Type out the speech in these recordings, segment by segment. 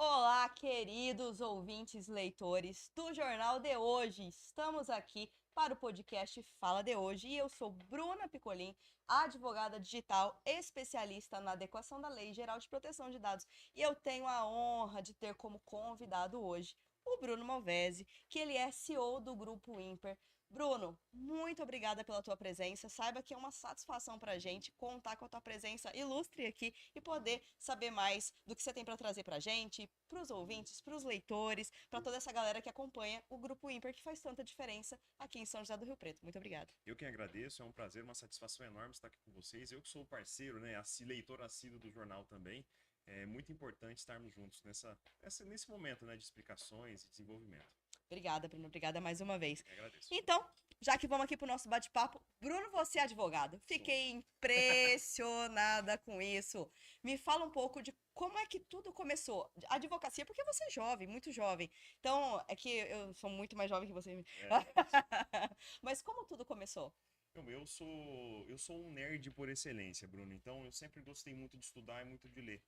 Olá, queridos ouvintes leitores do Jornal de Hoje. Estamos aqui para o podcast Fala de Hoje e eu sou Bruna Picolin, advogada digital, especialista na adequação da Lei Geral de Proteção de Dados. E eu tenho a honra de ter como convidado hoje o Bruno Malvese, que ele é CEO do Grupo Imper. Bruno, muito obrigada pela tua presença. Saiba que é uma satisfação para a gente contar com a tua presença ilustre aqui e poder saber mais do que você tem para trazer para a gente, para os ouvintes, para os leitores, para toda essa galera que acompanha o Grupo Imper, que faz tanta diferença aqui em São José do Rio Preto. Muito obrigada. Eu que agradeço, é um prazer, uma satisfação enorme estar aqui com vocês. Eu que sou parceiro, né, leitor assíduo do jornal também. É muito importante estarmos juntos nesse momento, né, de explicações e desenvolvimento. Obrigada, Bruno. Obrigada mais uma vez. Eu agradeço. Então, já que vamos aqui para o nosso bate-papo, Bruno, você é advogado. Sou. Fiquei impressionada com isso. Me fala um pouco de como é que tudo começou. A advocacia, porque você é jovem, muito jovem. Então, é que eu sou muito mais jovem que você. É. Mas como tudo começou? Eu sou um nerd por excelência, Bruno. Então, eu sempre gostei muito de estudar e muito de ler.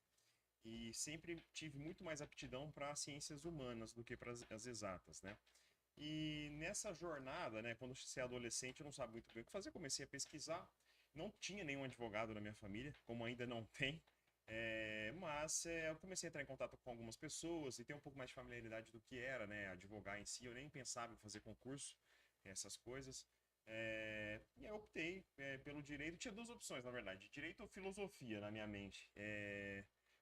E sempre tive muito mais aptidão para as ciências humanas do que para as exatas, né? E nessa jornada, né, quando você é adolescente, eu não sabe muito bem o que fazer, comecei a pesquisar. Não tinha nenhum advogado na minha família, como ainda não tem. Mas eu comecei a entrar em contato com algumas pessoas e ter um pouco mais de familiaridade do que era, né, advogar em si. Eu nem pensava em fazer concurso, essas coisas. E aí eu optei pelo direito. Tinha duas opções, na verdade, direito ou filosofia na minha mente.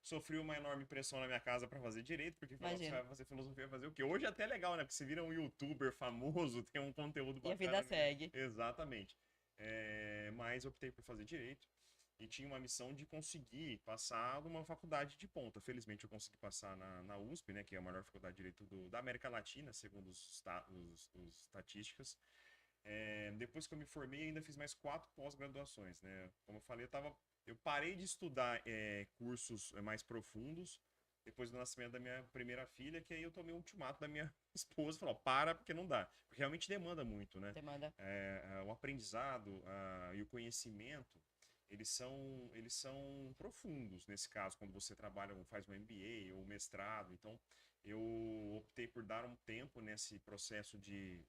Sofri uma enorme pressão na minha casa para fazer direito, porque falaram, você Imagino. vai fazer filosofia, vai fazer o quê? Hoje é até legal, né? Porque você vira um youtuber famoso, tem um conteúdo E a vida bacana. segue. Exatamente. Mas optei por fazer direito e tinha uma missão de conseguir passar numa faculdade de ponta. Felizmente eu consegui passar na USP, né? Que é a maior faculdade de direito da América Latina, segundo os estatísticas. Depois que eu me formei, ainda fiz mais 4 pós-graduações, né? Como eu falei, eu parei de estudar cursos mais profundos depois do nascimento da minha primeira filha, que aí eu tomei um ultimato da minha esposa, falou, para, porque não dá. Porque realmente demanda muito, né? Demanda. O aprendizado e o conhecimento, eles são profundos nesse caso, quando você trabalha, faz um MBA ou mestrado. Então, eu optei por dar um tempo nesse processo de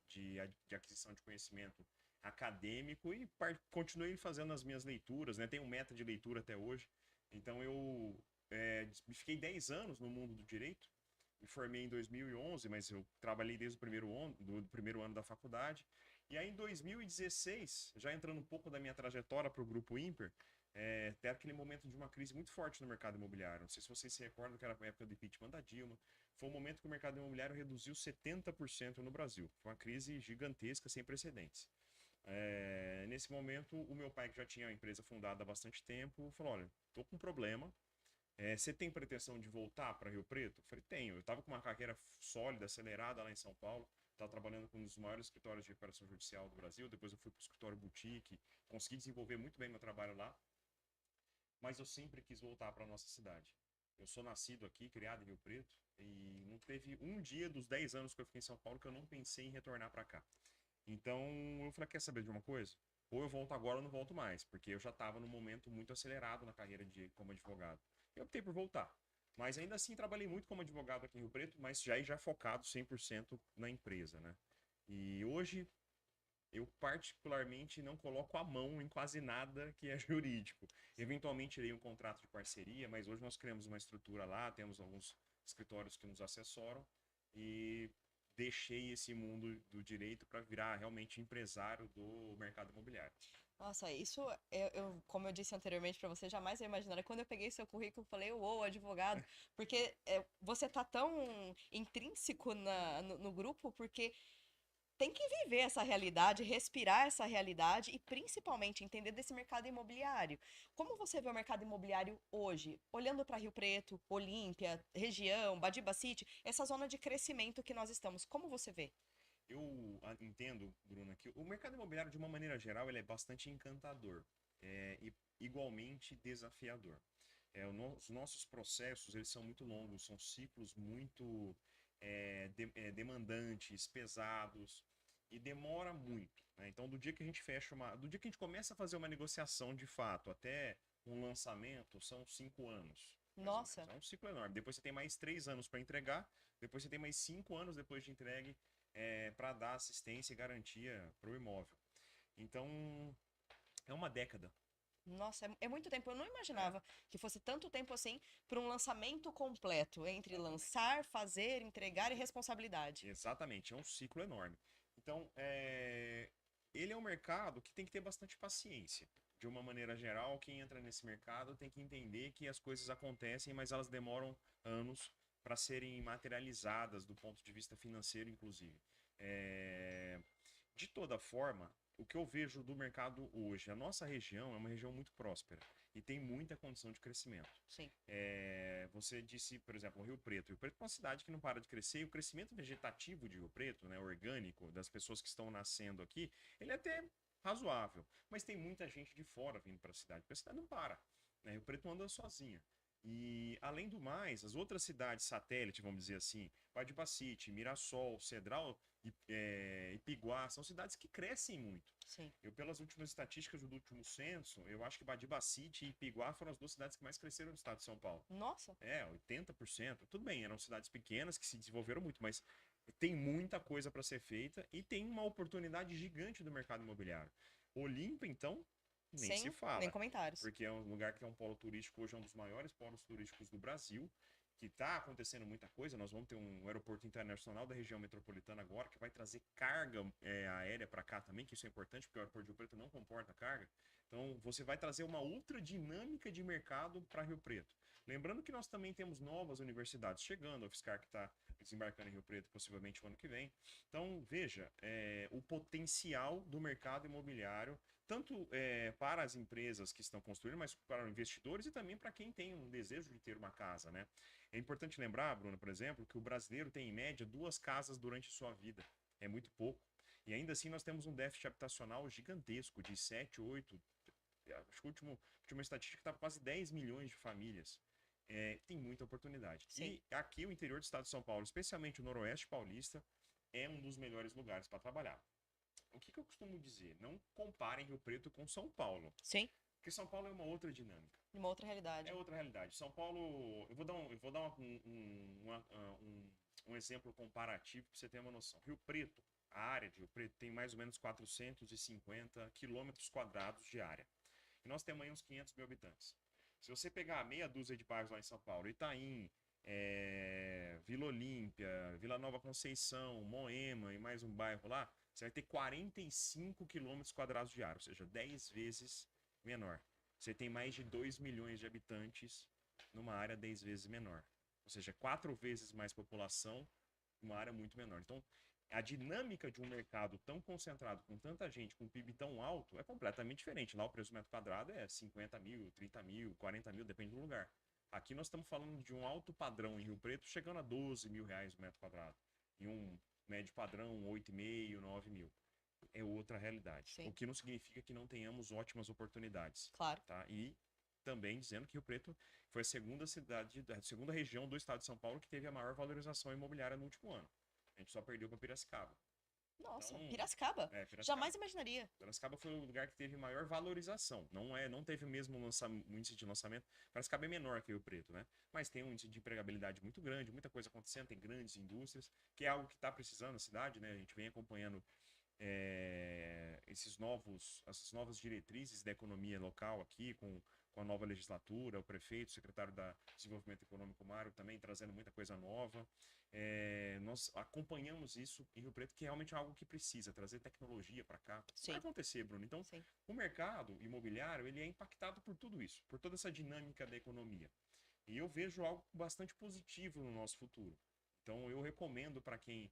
aquisição de conhecimento acadêmico e continuei fazendo as minhas leituras, né? Tenho meta de leitura até hoje. Então, eu fiquei 10 anos no mundo do direito, me formei em 2011, mas eu trabalhei desde do primeiro ano da faculdade. E aí, em 2016, já entrando um pouco da minha trajetória para o Grupo Imper, até aquele momento de uma crise muito forte no mercado imobiliário. Não sei se vocês se recordam que era a época do impeachment da Dilma. Foi um momento que o mercado imobiliário reduziu 70% no Brasil. Foi uma crise gigantesca, sem precedentes. Nesse momento, o meu pai, que já tinha a empresa fundada há bastante tempo, falou: olha, tô com um problema. Você tem pretensão de voltar para Rio Preto? Eu falei, tenho. Eu estava com uma carreira sólida, acelerada lá em São Paulo. Estava trabalhando com um dos maiores escritórios de recuperação judicial do Brasil. Depois eu fui para o escritório boutique. Consegui desenvolver muito bem meu trabalho lá. Mas eu sempre quis voltar para a nossa cidade. Eu sou nascido aqui, criado em Rio Preto. E não teve um dia dos 10 anos que eu fiquei em São Paulo que eu não pensei em retornar para cá. Então eu falei, quer saber de uma coisa? Ou eu volto agora ou não volto mais, porque eu já estava num momento muito acelerado na carreira como advogado. Eu optei por voltar. Mas ainda assim trabalhei muito como advogado aqui em Rio Preto, mas já focado 100% na empresa, né? E hoje eu particularmente não coloco a mão em quase nada que é jurídico. Eventualmente irei um contrato de parceria, mas hoje nós criamos uma estrutura lá, temos alguns escritórios que nos assessoram e deixei esse mundo do direito para virar realmente empresário do mercado imobiliário. Nossa, isso, como eu disse anteriormente para você, jamais ia imaginar. Quando eu peguei seu currículo, eu falei, uou, advogado, porque você tá tão intrínseco no grupo, porque tem que viver essa realidade, respirar essa realidade e principalmente entender desse mercado imobiliário. Como você vê o mercado imobiliário hoje, olhando para Rio Preto, Olímpia, região, Badiba City, essa zona de crescimento que nós estamos, como você vê? Eu entendo, Bruna, que o mercado imobiliário, de uma maneira geral, ele é bastante encantador e igualmente desafiador. Os nossos processos, eles são muito longos, são ciclos muito demandantes, pesados e demora muito, né? Então, do dia que a gente começa a fazer uma negociação de fato até um lançamento, são 5 anos. Nossa. É um ciclo enorme. Depois você tem mais 3 anos para entregar, depois você tem mais 5 anos depois de entregue para dar assistência e garantia para o imóvel. Então, é uma década. Nossa, é muito tempo. Eu não imaginava que fosse tanto tempo assim para um lançamento completo, entre lançar, fazer, entregar e responsabilidade. Exatamente, é um ciclo enorme. Então, ele é um mercado que tem que ter bastante paciência. De uma maneira geral, quem entra nesse mercado tem que entender que as coisas acontecem, mas elas demoram anos para serem materializadas do ponto de vista financeiro, inclusive. É, De toda forma, o que eu vejo do mercado hoje, a nossa região é uma região muito próspera e tem muita condição de crescimento. Sim. Você disse, por exemplo, Rio Preto. Rio Preto é uma cidade que não para de crescer e o crescimento vegetativo de Rio Preto, né, orgânico, das pessoas que estão nascendo aqui, ele é até razoável. Mas tem muita gente de fora vindo para a cidade, porque a cidade não para. Né? Rio Preto não anda sozinha. E, além do mais, as outras cidades satélite, vamos dizer assim, Badibacite, Mirassol, Cedral e Piguá, são cidades que crescem muito. Sim. Pelas últimas estatísticas do último censo, eu acho que Badibacite e Piguá foram as 2 cidades que mais cresceram no estado de São Paulo. Nossa. 80%. Tudo bem, eram cidades pequenas que se desenvolveram muito, mas tem muita coisa para ser feita e tem uma oportunidade gigante do mercado imobiliário. Olímpia, então, nem se fala. Nem comentários. Porque é um lugar que é um polo turístico, hoje é um dos maiores polos turísticos do Brasil, que está acontecendo muita coisa. Nós vamos ter um aeroporto internacional da região metropolitana agora, que vai trazer carga aérea para cá também, que isso é importante, porque o aeroporto de Rio Preto não comporta carga. Então, você vai trazer uma outra dinâmica de mercado para Rio Preto. Lembrando que nós também temos novas universidades chegando, a UFSCar que está desembarcando em Rio Preto possivelmente o ano que vem. Então, veja, o potencial do mercado imobiliário, tanto para as empresas que estão construindo, mas para investidores e também para quem tem um desejo de ter uma casa, né? É importante lembrar, Bruno, por exemplo, que o brasileiro tem em média 2 casas durante sua vida. É muito pouco. E ainda assim nós temos um déficit habitacional gigantesco de 7, 8, acho que a última estatística está quase 10 milhões de famílias. Tem muita oportunidade. Sim. E aqui o interior do estado de São Paulo, especialmente o noroeste paulista, é um dos melhores lugares para trabalhar. O que eu costumo dizer? Não comparem Rio Preto com São Paulo. Sim. Porque São Paulo é uma outra dinâmica. Uma outra realidade. É outra realidade. São Paulo, eu vou dar um exemplo comparativo para você ter uma noção. Rio Preto, a área de Rio Preto tem mais ou menos 450 quilômetros quadrados de área. E nós temos aí uns 500 mil habitantes. Se você pegar meia dúzia de bairros lá em São Paulo, Itaim, Vila Olímpia, Vila Nova Conceição, Moema e mais um bairro lá, você vai ter 45 quilômetros quadrados de área, ou seja, 10 vezes menor. Você tem mais de 2 milhões de habitantes numa área 10 vezes menor. Ou seja, 4 vezes mais população numa área muito menor. Então, a dinâmica de um mercado tão concentrado, com tanta gente, com um PIB tão alto, é completamente diferente. Lá o preço do metro quadrado é 50 mil, 30 mil, 40 mil, depende do lugar. Aqui nós estamos falando de um alto padrão em Rio Preto, chegando a 12 mil reais o metro quadrado. E um médio padrão, 8,5, 9 mil. É outra realidade. Sim. O que não significa que não tenhamos ótimas oportunidades. Claro. Tá? E também dizendo que Rio Preto foi a segunda região do estado de São Paulo que teve a maior valorização imobiliária no último ano. A gente só perdeu para Piracicaba. Nossa, Então, Piracicaba? Piracicaba. Jamais imaginaria. Piracicaba foi o lugar que teve maior valorização. Não teve o mesmo índice de lançamento. Piracicaba é menor que Rio Preto, né? Mas tem um índice de empregabilidade muito grande, muita coisa acontecendo, tem grandes indústrias, que é algo que está precisando na cidade, né? A gente vem acompanhando essas novas diretrizes da economia local aqui, com a nova legislatura, o prefeito, o secretário da Desenvolvimento Econômico, Mário, também trazendo muita coisa nova. Nós acompanhamos isso em Rio Preto, que realmente é algo que precisa trazer tecnologia para cá. Sim. Vai acontecer, Bruno. Então, Sim. o mercado imobiliário ele é impactado por tudo isso, por toda essa dinâmica da economia. E eu vejo algo bastante positivo no nosso futuro. Então, eu recomendo para quem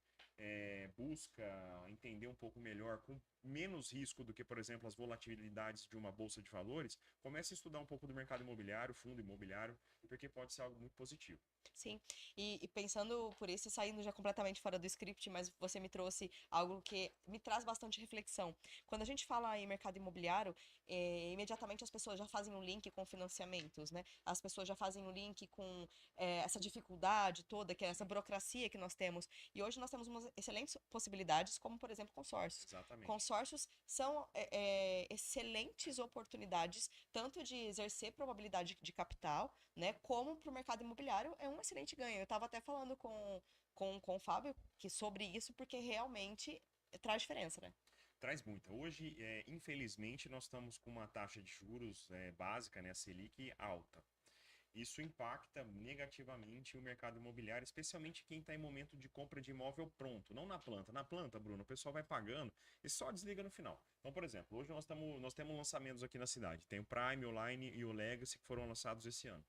busca entender um pouco melhor, com menos risco do que, por exemplo, as volatilidades de uma bolsa de valores, comece a estudar um pouco do mercado imobiliário, fundo imobiliário, porque pode ser algo muito positivo. Sim, e pensando por isso, e saindo já completamente fora do script, mas você me trouxe algo que me traz bastante reflexão. Quando a gente fala em mercado imobiliário, imediatamente as pessoas já fazem um link com financiamentos, né? As pessoas já fazem um link com essa dificuldade toda, que é essa burocracia que nós temos. E hoje nós temos umas excelentes possibilidades, como, por exemplo, consórcios. Exatamente. consórcios são excelentes oportunidades, tanto de exercer probabilidade de capital, né, como para o mercado imobiliário é um excelente ganho. Eu estava até falando com o Fábio sobre isso, porque realmente traz diferença, né? Traz muita. Hoje, infelizmente, nós estamos com uma taxa de juros básica, né, a Selic, alta. Isso impacta negativamente o mercado imobiliário, especialmente quem está em momento de compra de imóvel pronto, não na planta. Na planta, Bruno, o pessoal vai pagando e só desliga no final. Então, por exemplo, hoje nós temos lançamentos aqui na cidade. Tem o Prime, o Line e o Legacy que foram lançados esse ano.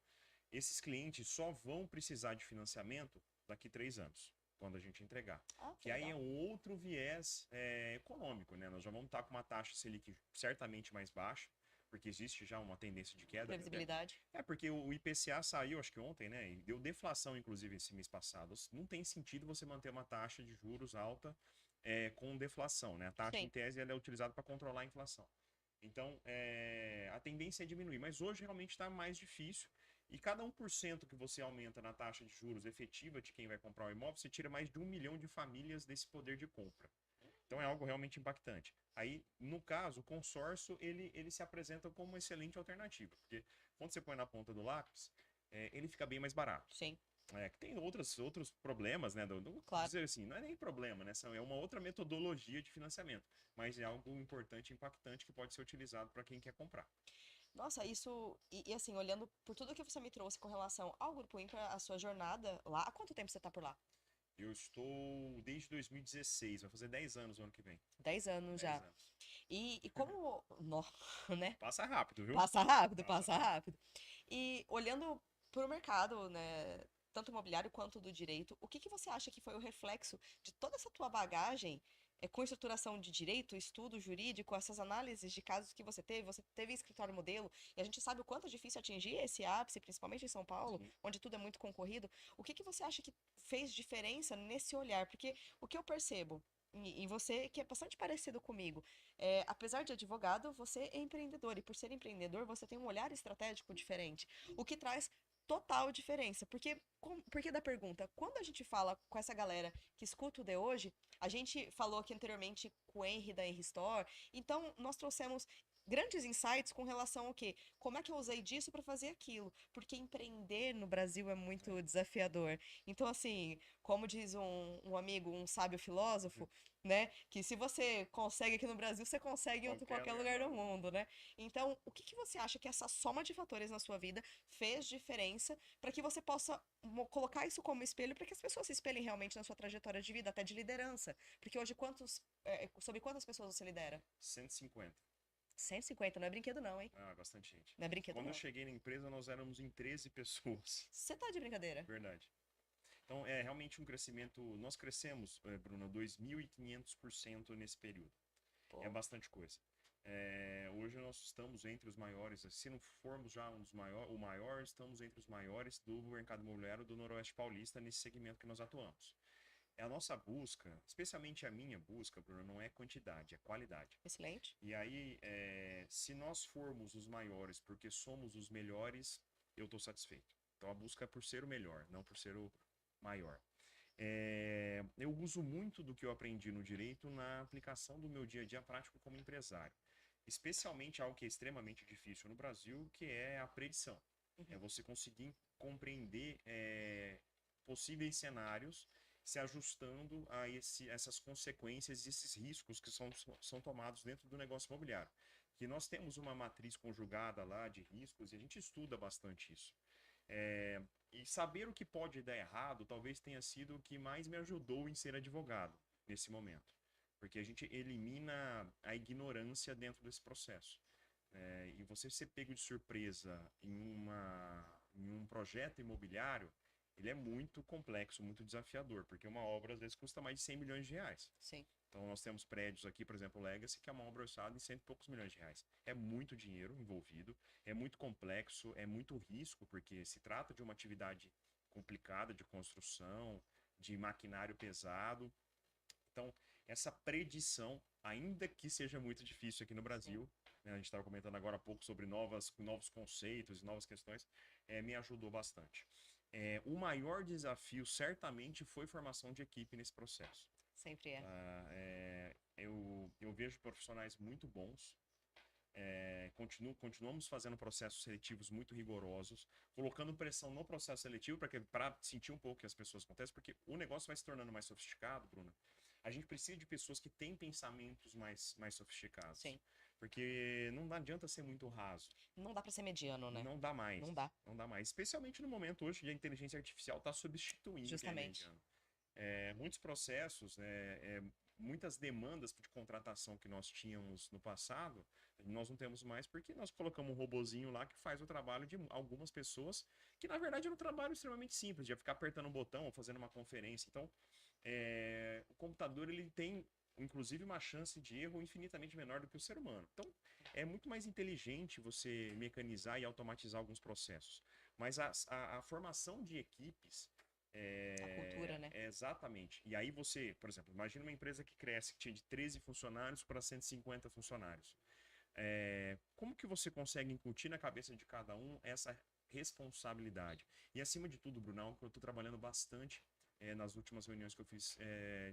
Esses clientes só vão precisar de financiamento daqui 3 anos, quando a gente entregar. Que aí é um outro viés econômico, né? Nós já vamos estar com uma taxa Selic certamente mais baixa, porque existe já uma tendência de queda. Previsibilidade. Porque o IPCA saiu, acho que ontem, né? E deu deflação, inclusive, esse mês passado. Não tem sentido você manter uma taxa de juros alta com deflação, né? A taxa, Sim. em tese, ela é utilizada para controlar a inflação. Então, a tendência é diminuir. Mas hoje realmente está mais difícil. E cada 1% que você aumenta na taxa de juros efetiva de quem vai comprar o imóvel, você tira mais de 1 milhão de famílias desse poder de compra. Então é algo realmente impactante. Aí, no caso, o consórcio, ele se apresenta como uma excelente alternativa. Porque quando você põe na ponta do lápis, ele fica bem mais barato. Sim. Que tem outros problemas, né? Claro. Dizer assim, não é nem problema, né? É uma outra metodologia de financiamento. Mas é algo importante e impactante que pode ser utilizado para quem quer comprar. Nossa, isso. E assim, olhando por tudo que você me trouxe com relação ao Grupo Impra, a sua jornada lá, há quanto tempo você tá por lá? Eu estou desde 2016, vai fazer 10 anos o ano que vem. 10 anos 10 já. anos. E como. Né? Passa rápido, viu? Passa rápido, passa rápido. E olhando pro mercado, né? Tanto imobiliário quanto do direito, o que você acha que foi o reflexo de toda essa tua bagagem com estruturação de direito, estudo jurídico, essas análises de casos que você teve em escritório modelo, e a gente sabe o quanto é difícil atingir esse ápice, principalmente em São Paulo, Sim. onde tudo é muito concorrido. O que você acha que fez diferença nesse olhar? Porque o que eu percebo, e você que é bastante parecido comigo, apesar de advogado, você é empreendedor, e por ser empreendedor, você tem um olhar estratégico diferente, o que traz total diferença. Porque da pergunta, quando a gente fala com essa galera que escuta o de hoje, a gente falou aqui anteriormente com o Henry da Henry Store, então nós trouxemos grandes insights com relação ao quê? Como é que eu usei disso para fazer aquilo? Porque empreender no Brasil é muito desafiador. Então, assim, como diz um amigo, um sábio filósofo, né? Que se você consegue aqui no Brasil, você consegue em qualquer lugar do mundo, né? Então, o que você acha que essa soma de fatores na sua vida fez diferença para que você possa colocar isso como espelho para que as pessoas se espelhem realmente na sua trajetória de vida, até de liderança? Porque hoje, sobre quantas pessoas você lidera? 150. 150, não é brinquedo não, hein? Ah, bastante gente. Não é brinquedo Quando não. eu cheguei na empresa, nós éramos em 13 pessoas. Você tá de brincadeira? Verdade. Então, é realmente um crescimento. Nós crescemos, Bruno, 2.500% nesse período. Pô. É bastante coisa. Hoje nós estamos entre os maiores, se não formos já o maior, estamos entre os maiores do mercado imobiliário do Noroeste Paulista nesse segmento que nós atuamos. A nossa busca, especialmente a minha busca, Bruno, não é quantidade, é qualidade. Excelente. E aí, se nós formos os maiores porque somos os melhores, eu estou satisfeito. Então a busca é por ser o melhor, não por ser o maior. Eu uso muito do que eu aprendi no direito na aplicação do meu dia a dia prático como empresário. Especialmente algo que é extremamente difícil no Brasil, que é a predição. É você conseguir compreender possíveis cenários se ajustando a essas consequências e esses riscos que são tomados dentro do negócio imobiliário. Que nós temos uma matriz conjugada lá de riscos e a gente estuda bastante isso. E saber o que pode dar errado talvez tenha sido o que mais me ajudou em ser advogado nesse momento. Porque a gente elimina a ignorância dentro desse processo. E você ser pego de surpresa em um projeto imobiliário, ele é muito complexo, muito desafiador, porque uma obra às vezes custa mais de 100 milhões de reais. Sim. Então nós temos prédios aqui, por exemplo, o Legacy, que é uma obra orçada em 100 e poucos milhões de reais. É muito dinheiro envolvido, é muito complexo, é muito risco, porque se trata de uma atividade complicada de construção, de maquinário pesado. Então, essa predição, ainda que seja muito difícil aqui no Brasil, né, a gente estava comentando agora há pouco sobre novos conceitos e novas questões, me ajudou bastante. O maior desafio certamente foi formação de equipe nesse processo. Sempre é. Eu vejo profissionais muito bons. Continuamos fazendo processos seletivos muito rigorosos, colocando pressão no processo seletivo para sentir um pouco o que as pessoas acontecem, porque o negócio vai se tornando mais sofisticado, Bruna. A gente precisa de pessoas que têm pensamentos mais sofisticados. Sim. Porque não adianta ser muito raso. Não dá para ser mediano, né? Não dá mais. Não dá. Não dá mais. Especialmente no momento hoje que a inteligência artificial está substituindo Justamente. quem é mediano. Muitos processos, muitas demandas de contratação que nós tínhamos no passado, nós não temos mais porque nós colocamos um robozinho lá que faz o trabalho de algumas pessoas, que na verdade é um trabalho extremamente simples, de ficar apertando um botão ou fazendo uma conferência. Então, o computador ele tem, inclusive, uma chance de erro infinitamente menor do que o ser humano. Então, é muito mais inteligente você mecanizar e automatizar alguns processos. Mas a formação de equipes A cultura, né? Exatamente. E aí você, por exemplo, imagina uma empresa que cresce, que tinha de 13 funcionários para 150 funcionários. Como que você consegue incutir na cabeça de cada um essa responsabilidade? E acima de tudo, Brunão, que eu estou trabalhando bastante nas últimas reuniões que eu fiz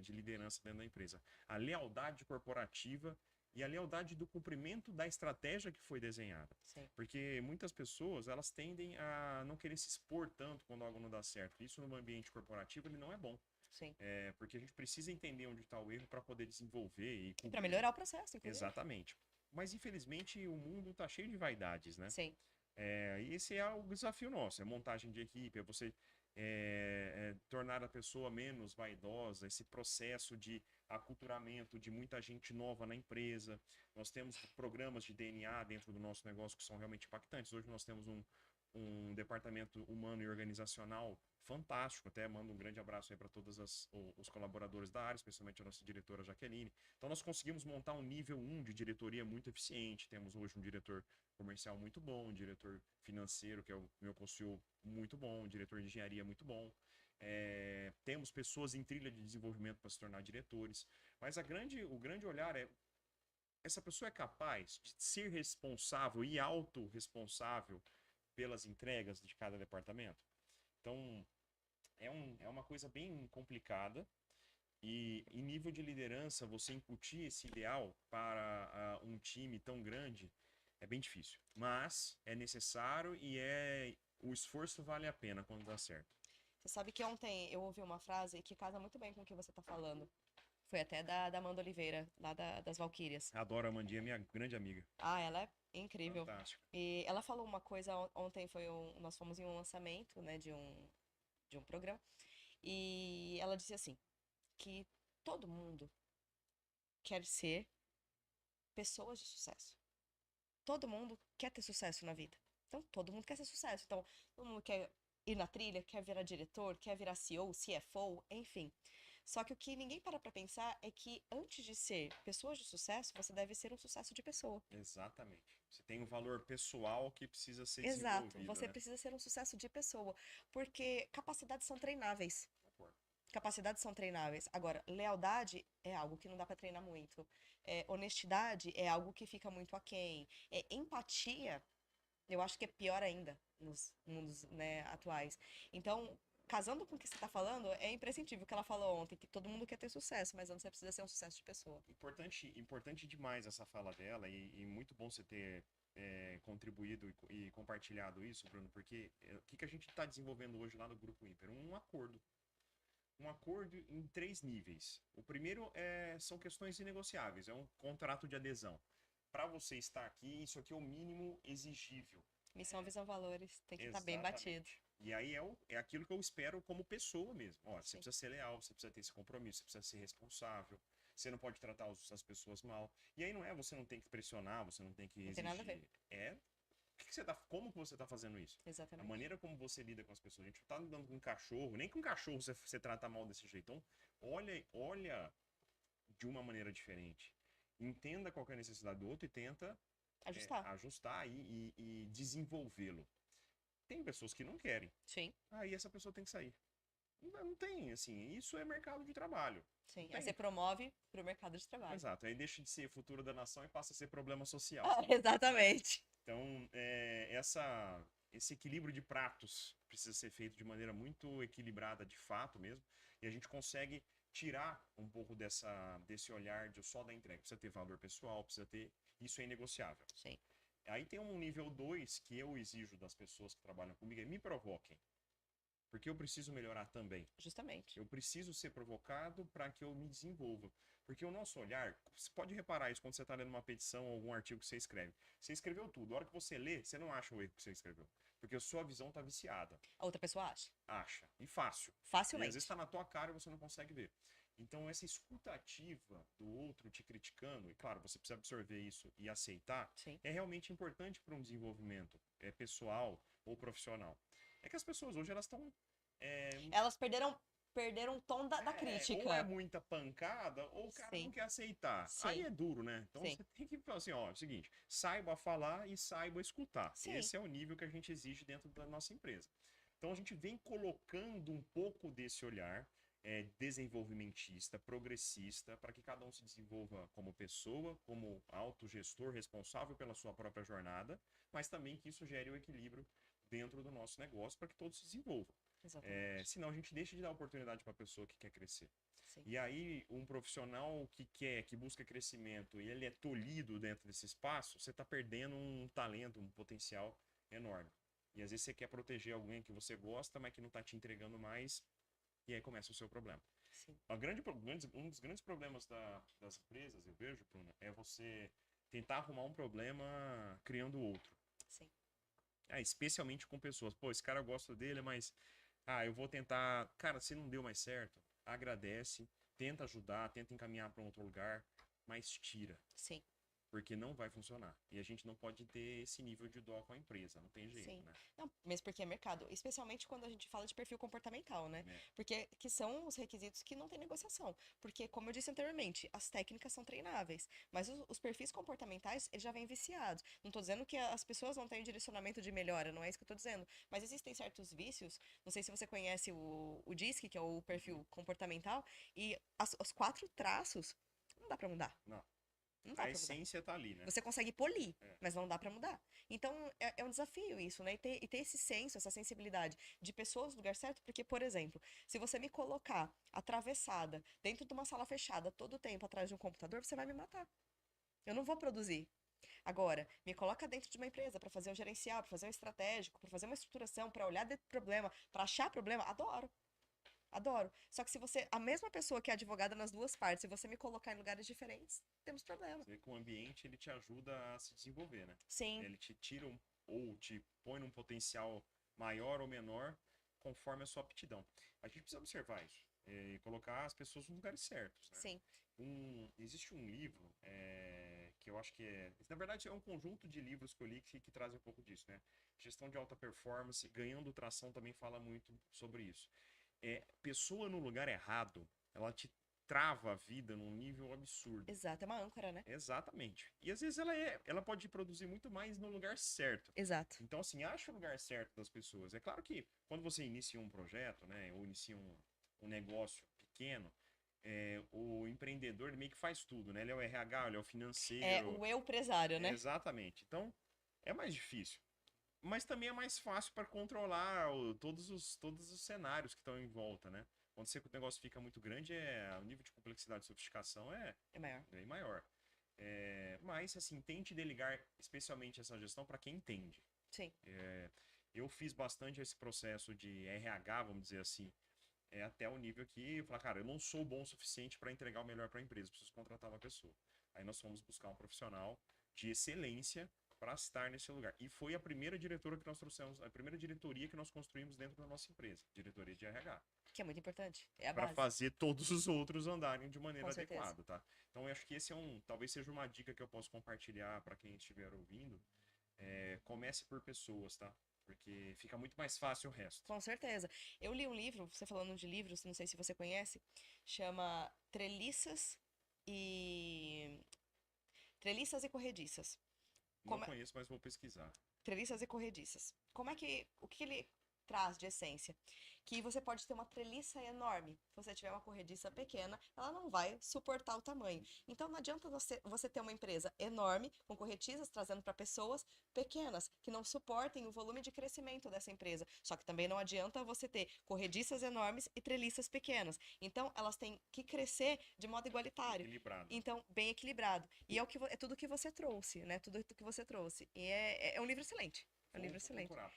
de liderança dentro da empresa. A lealdade corporativa e a lealdade do cumprimento da estratégia que foi desenhada. Sim. Porque muitas pessoas, elas tendem a não querer se expor tanto quando algo não dá certo. Isso no ambiente corporativo, ele não é bom. Sim. Porque a gente precisa entender onde está o erro para poder desenvolver e para melhorar o processo, inclusive. Exatamente. Mas, infelizmente, o mundo está cheio de vaidades, né? Sim. E esse é o desafio nosso, é montagem de equipe, é você tornar a pessoa menos vaidosa, esse processo de aculturamento de muita gente nova na empresa. Nós temos programas de DNA dentro do nosso negócio que são realmente impactantes. Hoje nós temos um departamento humano e organizacional fantástico. Até mando um grande abraço aí para todos os colaboradores da área, especialmente a nossa diretora Jaqueline. Então nós conseguimos montar um nível 1 de diretoria muito eficiente. Temos hoje um diretor comercial muito bom, um diretor financeiro, que é o meu co-CEO, muito bom, um diretor de engenharia muito bom. Temos pessoas em trilha de desenvolvimento para se tornar diretores. Mas o grande olhar essa pessoa é capaz de ser responsável e autorresponsável pelas entregas de cada departamento? Então, é uma coisa bem complicada. E em nível de liderança, você incutir esse ideal para um time tão grande é bem difícil. Mas é necessário e o esforço vale a pena quando dá certo. Você sabe que ontem eu ouvi uma frase que casa muito bem com o que você está falando. Foi até da Amanda Oliveira, lá das Valquírias. Adoro a Amandinha, minha grande amiga. Ela é incrível. Fantástico. E ela falou uma coisa, ontem nós fomos em um lançamento, né, de um programa, e ela disse assim, que todo mundo quer ser pessoas de sucesso. Todo mundo quer ter sucesso na vida. Então, todo mundo quer ser sucesso. Então, todo mundo quer ir na trilha, quer virar diretor, quer virar CEO, CFO, enfim. Só que o que ninguém para pra pensar é que antes de ser pessoas de sucesso, você deve ser um sucesso de pessoa. Exatamente. Você tem um valor pessoal que precisa ser Exato. desenvolvido, Você né? precisa ser um sucesso de pessoa. Porque capacidades são treináveis. Capacidades são treináveis. Agora, lealdade é algo que não dá para treinar muito. Honestidade é algo que fica muito aquém. Empatia, eu acho que é pior ainda nos mundos, né, atuais. Então, casando com o que você está falando, é imprescindível o que ela falou ontem, que todo mundo quer ter sucesso, mas antes você precisa ser um sucesso de pessoa. Importante demais essa fala dela e muito bom você ter contribuído e compartilhado isso, Bruno, porque o que a gente está desenvolvendo hoje lá no Grupo Ímper? Um acordo. Um acordo em 3 níveis. O primeiro são questões inegociáveis, é um contrato de adesão. Para você estar aqui, isso aqui é o mínimo exigível. Missão, visão, valores, tem que estar bem batido. E aí é aquilo que eu espero como pessoa mesmo. Você precisa ser leal, você precisa ter esse compromisso, você precisa ser responsável, você não pode tratar as pessoas mal. E aí você não tem que pressionar, você não tem que exigir. Não tem nada a ver. Como que você está fazendo isso? Exatamente. A maneira como você lida com as pessoas. A gente não está lidando com um cachorro, nem com um cachorro você trata mal desse jeito. Então, olha de uma maneira diferente. Entenda qual é a necessidade do outro e tenta ajustar e desenvolvê-lo. Tem pessoas que não querem. Sim. Aí essa pessoa tem que sair. Não tem, assim, isso é mercado de trabalho. Sim, aí você promove para o mercado de trabalho. Exato, aí deixa de ser futuro da nação e passa a ser problema social. Exatamente. Então, esse equilíbrio de pratos precisa ser feito de maneira muito equilibrada, de fato mesmo, e a gente consegue tirar um pouco desse olhar de só da entrega. Precisa ter valor pessoal, precisa ter... Isso é inegociável. Sim. Aí tem um nível 2 que eu exijo das pessoas que trabalham comigo, é me provoquem. Porque eu preciso melhorar também. Justamente. Eu preciso ser provocado para que eu me desenvolva. Porque o nosso olhar, você pode reparar isso quando você está lendo uma petição ou algum artigo que você escreve. Você escreveu tudo. A hora que você lê, você não acha o erro que você escreveu. Porque a sua visão está viciada. A outra pessoa acha. Acha. E fácil. E às Facilmente. vezes está na tua cara e você não consegue ver. Então, essa escuta ativa do outro te criticando, e claro, você precisa absorver isso e aceitar, Sim. é realmente importante para um desenvolvimento pessoal ou profissional. É que as pessoas hoje, elas estão... Elas perderam o tom da crítica. Ou é muita pancada, ou o cara Sim. não quer aceitar. Sim. Aí é duro, né? Então Sim. você tem que falar assim, ó, é o seguinte, saiba falar e saiba escutar. Sim. Esse é o nível que a gente exige dentro da nossa empresa. Então a gente vem colocando um pouco desse olhar desenvolvimentista, progressista, para que cada um se desenvolva como pessoa, como autogestor responsável pela sua própria jornada, mas também que isso gere o equilíbrio dentro do nosso negócio para que todos se desenvolvam. Senão a gente deixa de dar oportunidade para a pessoa que quer crescer. Sim. E aí, um profissional que busca crescimento e ele é tolhido dentro desse espaço, você está perdendo um talento, um potencial enorme. E às vezes você quer proteger alguém que você gosta, mas que não está te entregando mais, e aí começa o seu problema. Sim. Um dos grandes problemas das empresas, eu vejo, Bruna, é você tentar arrumar um problema criando outro. Sim. Especialmente com pessoas. Pô, esse cara eu gosto dele, mas... eu vou tentar... Cara, se não deu mais certo, agradece, tenta ajudar, tenta encaminhar para um outro lugar, mas tira. Sim. Porque não vai funcionar. E a gente não pode ter esse nível de dó com a empresa. Não tem jeito, Sim. né? Não, mesmo porque é mercado. Especialmente quando a gente fala de perfil comportamental, né? Porque que são os requisitos que não tem negociação. Porque, como eu disse anteriormente, as técnicas são treináveis. Mas os perfis comportamentais, eles já vêm viciados. Não tô dizendo que as pessoas não têm direcionamento de melhora, não é isso que eu tô dizendo. Mas existem certos vícios. Não sei se você conhece o DISC, que é o perfil comportamental. E os 4 traços, não dá pra mudar. Não. Não dá A pra mudar. essência tá ali, né? Você consegue polir, mas não dá pra mudar. Então, é um desafio isso, né? E ter esse senso, essa sensibilidade de pessoas no lugar certo, porque, por exemplo, se você me colocar atravessada dentro de uma sala fechada todo o tempo atrás de um computador, você vai me matar. Eu não vou produzir. Agora, me coloca dentro de uma empresa para fazer um gerencial, para fazer um estratégico, para fazer uma estruturação, para olhar dentro do problema, para achar problema, adoro. Adoro. Só que se você, a mesma pessoa que é advogada nas duas partes, se você me colocar em lugares diferentes, temos problema. Você vê que o ambiente, ele te ajuda a se desenvolver, né? Sim. Ele te tira ou te põe num potencial maior ou menor conforme a sua aptidão. A gente precisa observar isso. E colocar as pessoas nos lugares certos, né? Sim. Existe um livro que eu acho que na verdade é um conjunto de livros que eu li que trazem um pouco disso, né? Gestão de alta performance, Ganhando Tração também fala muito sobre isso. Pessoa no lugar errado, ela te trava a vida num nível absurdo. Exato, é uma âncora, né? Exatamente. E às vezes ela pode produzir muito mais no lugar certo. Exato. Então, assim, acha o lugar certo das pessoas. É claro que quando você inicia um projeto, né, ou inicia um negócio pequeno, o empreendedor ele meio que faz tudo, né? Ele é o RH, ele é o financeiro. É o eu empresário, né? Exatamente. Então, é mais difícil. Mas também é mais fácil para controlar todos os cenários que estão em volta, né? Quando o negócio fica muito grande, o nível de complexidade e sofisticação é maior. bem maior. Mas, assim, tente delegar especialmente essa gestão para quem entende. Sim. Eu fiz bastante esse processo de RH, vamos dizer assim, até o nível que eu falei, cara, eu não sou bom o suficiente para entregar o melhor para a empresa, preciso contratar uma pessoa. Aí nós fomos buscar um profissional de excelência para estar nesse lugar. E foi a primeira diretora que nós trouxemos, a primeira diretoria que nós construímos dentro da nossa empresa, diretoria de RH. Que é muito importante. É a para base. fazer todos os outros andarem de maneira Com certeza. adequada, tá? Então eu acho que esse talvez seja uma dica que eu posso compartilhar para quem estiver ouvindo. Comece por pessoas, tá? Porque fica muito mais fácil o resto. Com certeza. Eu li um livro, você falando de livros, não sei se você conhece, chama Treliças e Corrediças. Não conheço, mas vou pesquisar. Treliças e corrediças. O que ele traz de essência? Que você pode ter uma treliça enorme. Se você tiver uma corrediça pequena, ela não vai suportar o tamanho. Então não adianta você ter uma empresa enorme, com corretizas trazendo para pessoas pequenas, que não suportem o volume de crescimento dessa empresa. Só que também não adianta você ter corrediças enormes e treliças pequenas. Então elas têm que crescer de modo igualitário. Equilibrado. Então, bem equilibrado. E é tudo que você trouxe, né? Tudo que você trouxe. E é um livro excelente. É um livro Vou excelente. procurar.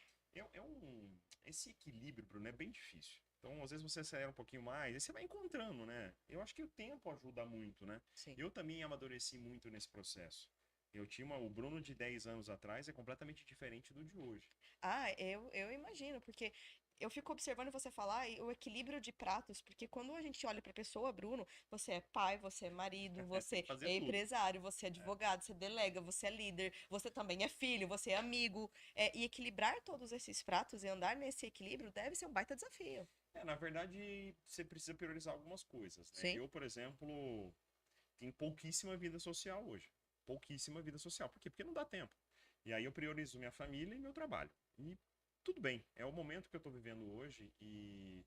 Esse equilíbrio, Bruno, é bem difícil. Então, às vezes você acelera um pouquinho mais, e você vai encontrando, né? Eu acho que o tempo ajuda muito, né? Sim. Eu também amadureci muito nesse processo. O Bruno de 10 anos atrás é completamente diferente do de hoje. Ah, eu imagino, porque eu fico observando você falar e o equilíbrio de pratos, porque quando a gente olha para a pessoa, Bruno, você é pai, você é marido, Tem você que fazer é tudo. empresário, você é advogado, você delega, você é líder, você também é filho, você é amigo. E equilibrar todos esses pratos e andar nesse equilíbrio deve ser um baita desafio. Na verdade, você precisa priorizar algumas coisas, né? Sim. Eu, por exemplo, tenho pouquíssima vida social hoje. Pouquíssima vida social. Por quê? Porque não dá tempo. E aí eu priorizo minha família e meu trabalho. E tudo bem, é o momento que eu tô vivendo hoje e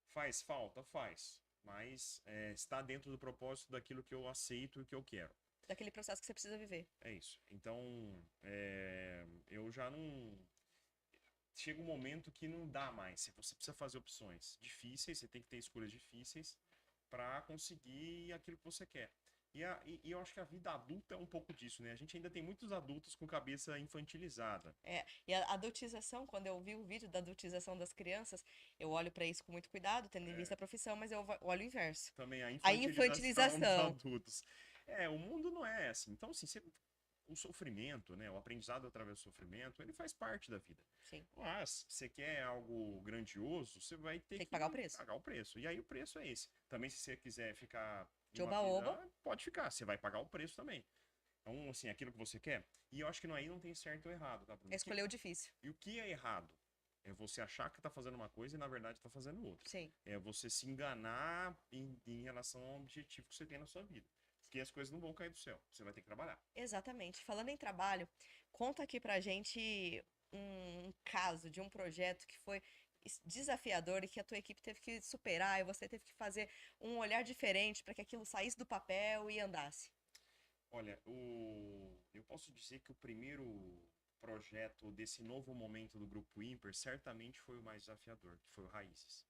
faz falta? Faz. Mas está dentro do propósito daquilo que eu aceito e que eu quero. Daquele processo que você precisa viver. É isso. Então, eu já não. Chega um momento que não dá mais. Você precisa fazer opções difíceis, você tem que ter escolhas difíceis para conseguir aquilo que você quer. E eu acho que a vida adulta é um pouco disso, né? A gente ainda tem muitos adultos com cabeça infantilizada. E a adultização, quando eu vi o vídeo da adultização das crianças, eu olho para isso com muito cuidado, tendo em vista a profissão, mas eu olho o inverso. Também a A infantilização dos infantilização. adultos. O mundo não é assim. Então, assim, o sofrimento, né? O aprendizado através do sofrimento, ele faz parte da vida. Sim. Mas, se você quer algo grandioso, você vai ter Tem que que pagar o preço. pagar o preço. E aí o preço é esse. Também, se você quiser ficar De numa oba-oba. vida, pode ficar. Você vai pagar o preço também. Então, assim, aquilo que você quer. E eu acho que aí não tem certo ou errado, tá, Bruno? É escolher o difícil. E o que é errado? É você achar que tá fazendo uma coisa e na verdade tá fazendo outra. Sim. É você se enganar em relação ao objetivo que você tem na sua vida. Porque as coisas não vão cair do céu. Você vai ter que trabalhar. Exatamente. Falando em trabalho, conta aqui pra gente um caso de um projeto que foi desafiador e que a tua equipe teve que superar e você teve que fazer um olhar diferente para que aquilo saísse do papel e andasse. Olha, eu posso dizer que o primeiro projeto desse novo momento do Grupo Imper certamente foi o mais desafiador, que foi o Raízes.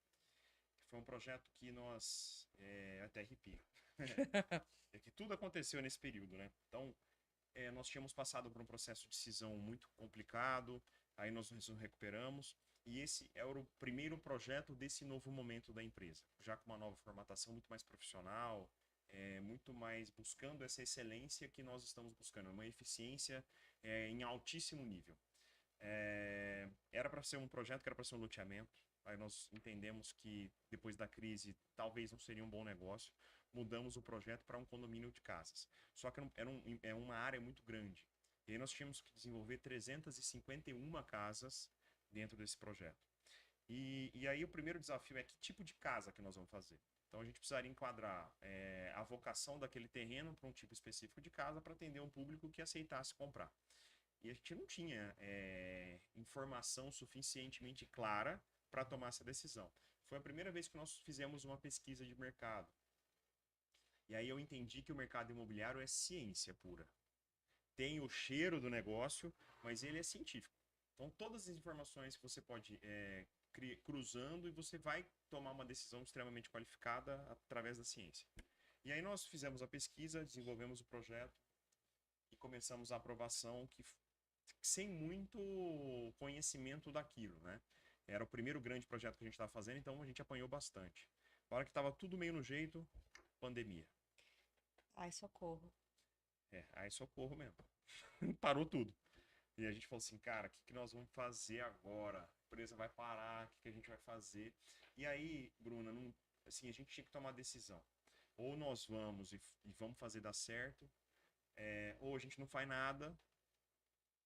Foi um projeto que nós... até arrepio. É que tudo aconteceu nesse período, né? Então, nós tínhamos passado por um processo de cisão muito complicado, aí nós nos recuperamos, e esse era o primeiro projeto desse novo momento da empresa, já com uma nova formatação muito mais profissional, muito mais buscando essa excelência que nós estamos buscando, uma eficiência em altíssimo nível. Era para ser um projeto que era para ser um loteamento, aí nós entendemos que depois da crise talvez não seria um bom negócio, mudamos o projeto para um condomínio de casas. Só que é uma área muito grande. E aí nós tínhamos que desenvolver 351 casas dentro desse projeto. E aí o primeiro desafio é que tipo de casa que nós vamos fazer. Então a gente precisaria enquadrar a vocação daquele terreno para um tipo específico de casa para atender um público que aceitasse comprar. E a gente não tinha informação suficientemente clara para tomar essa decisão. Foi a primeira vez que nós fizemos uma pesquisa de mercado. E aí eu entendi que o mercado imobiliário é ciência pura. Tem o cheiro do negócio, mas ele é científico. Então todas as informações que você pode cruzando e você vai tomar uma decisão extremamente qualificada através da ciência. E aí nós fizemos a pesquisa, desenvolvemos o projeto e começamos a aprovação sem muito conhecimento daquilo, né? Era o primeiro grande projeto que a gente estava fazendo, então a gente apanhou bastante. Na hora que estava tudo meio no jeito, pandemia. Ai, socorro. Aí socorro mesmo. Parou tudo. E a gente falou assim, cara, o que nós vamos fazer agora? A empresa vai parar, o que a gente vai fazer? E aí, Bruna, assim, a gente tinha que tomar decisão. Ou nós vamos e vamos fazer dar certo, ou a gente não faz nada,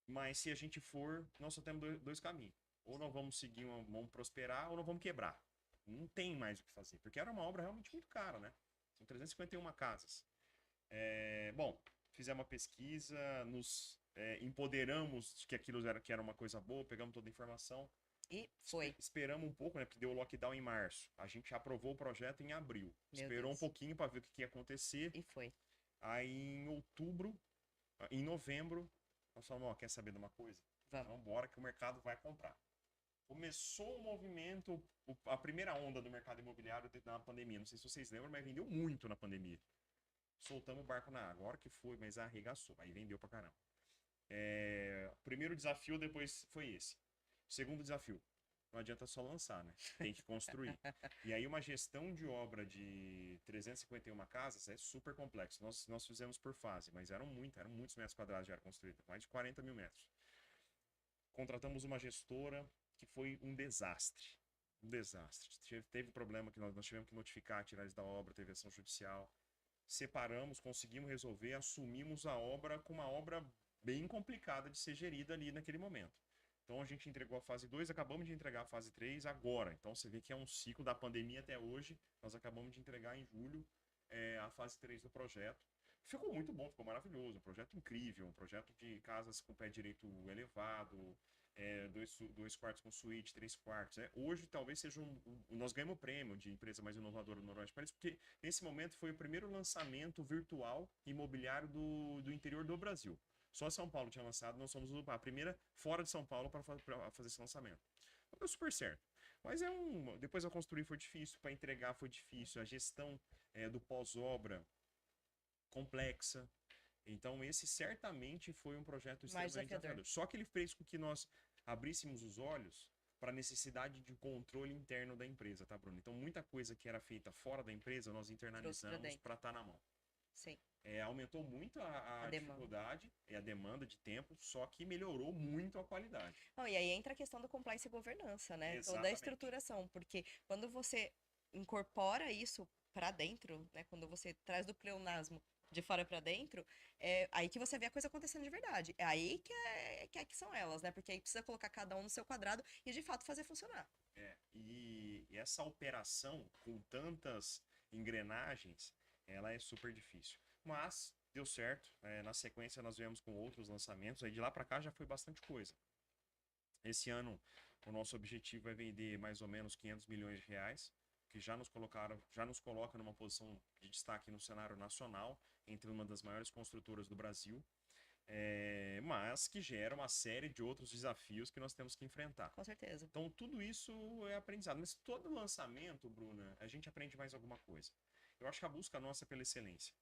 mas se a gente for, nós só temos dois caminhos. Ou nós vamos seguir, vamos prosperar, ou nós vamos quebrar. Não tem mais o que fazer, porque era uma obra realmente muito cara, né? São 351 casas. Bom, fizemos uma pesquisa, nos empoderamos de que aquilo que era uma coisa boa, pegamos toda a informação. E foi. Esperamos um pouco, né? Porque deu o lockdown em março. A gente aprovou o projeto em abril. Meu Esperou Deus. um pouquinho para ver o que ia acontecer. E foi. Aí em outubro, em novembro, nós falamos, ó, quer saber de uma coisa? Vamos. Vamos embora que o mercado vai comprar. Começou o movimento, a primeira onda do mercado imobiliário na pandemia. Não sei se vocês lembram, mas vendeu muito na pandemia. Soltamos o barco na água. A hora que foi, mas arregaçou. Aí vendeu pra caramba. O primeiro desafio depois foi esse. Segundo desafio, não adianta só lançar, né? Tem que construir. E aí uma gestão de obra de 351 casas é super complexo. Nós fizemos por fase, mas eram muitos metros quadrados de área construída, mais de 40 mil metros. Contratamos uma gestora que foi um desastre. Um desastre. Teve problema que nós tivemos que notificar, tirar eles da obra, teve ação judicial. Separamos, conseguimos resolver, assumimos a obra com uma obra bem complicada de ser gerida ali naquele momento. Então a gente entregou a fase 2, acabamos de entregar a fase 3 agora. Então você vê que é um ciclo da pandemia até hoje. Nós acabamos de entregar em julho a fase 3 do projeto. Ficou muito bom, ficou maravilhoso. Um projeto incrível, um projeto de casas com pé direito elevado, dois quartos com suíte, 3 quartos. Hoje talvez seja nós ganhamos o prêmio de empresa mais inovadora do Noroeste Paris, porque nesse momento foi o primeiro lançamento virtual imobiliário do interior do Brasil. Só São Paulo tinha lançado, nós somos a primeira fora de São Paulo para fazer esse lançamento. Deu super certo. Mas depois a construir foi difícil, para entregar foi difícil, a gestão do pós-obra complexa. Então esse certamente foi um projeto extremamente desafiador. Só que ele fez com que nós abríssemos os olhos para a necessidade de controle interno da empresa, tá, Bruno? Então muita coisa que era feita fora da empresa nós internalizamos para estar na mão. Sim. Aumentou muito a dificuldade e a demanda de tempo, só que melhorou muito a qualidade. Não, e aí entra a questão do compliance e governança, né? Exatamente. Toda a estruturação, porque quando você incorpora isso para dentro, né? Quando você traz do pleonasmo de fora para dentro, é aí que você vê a coisa acontecendo de verdade. É aí que são elas, né? Porque aí precisa colocar cada um no seu quadrado e de fato fazer funcionar. E essa operação com tantas engrenagens, ela é super difícil. Mas deu certo. Na sequência nós viemos com outros lançamentos. Aí de lá para cá já foi bastante coisa. Esse ano o nosso objetivo é vender mais ou menos 500 milhões de reais, que já nos coloca numa posição de destaque no cenário nacional, entre uma das maiores construtoras do Brasil. Mas que gera uma série de outros desafios que nós temos que enfrentar. Com certeza. Então tudo isso é aprendizado. Mas todo lançamento, Bruna, a gente aprende mais alguma coisa. Eu acho que a busca nossa é pela excelência.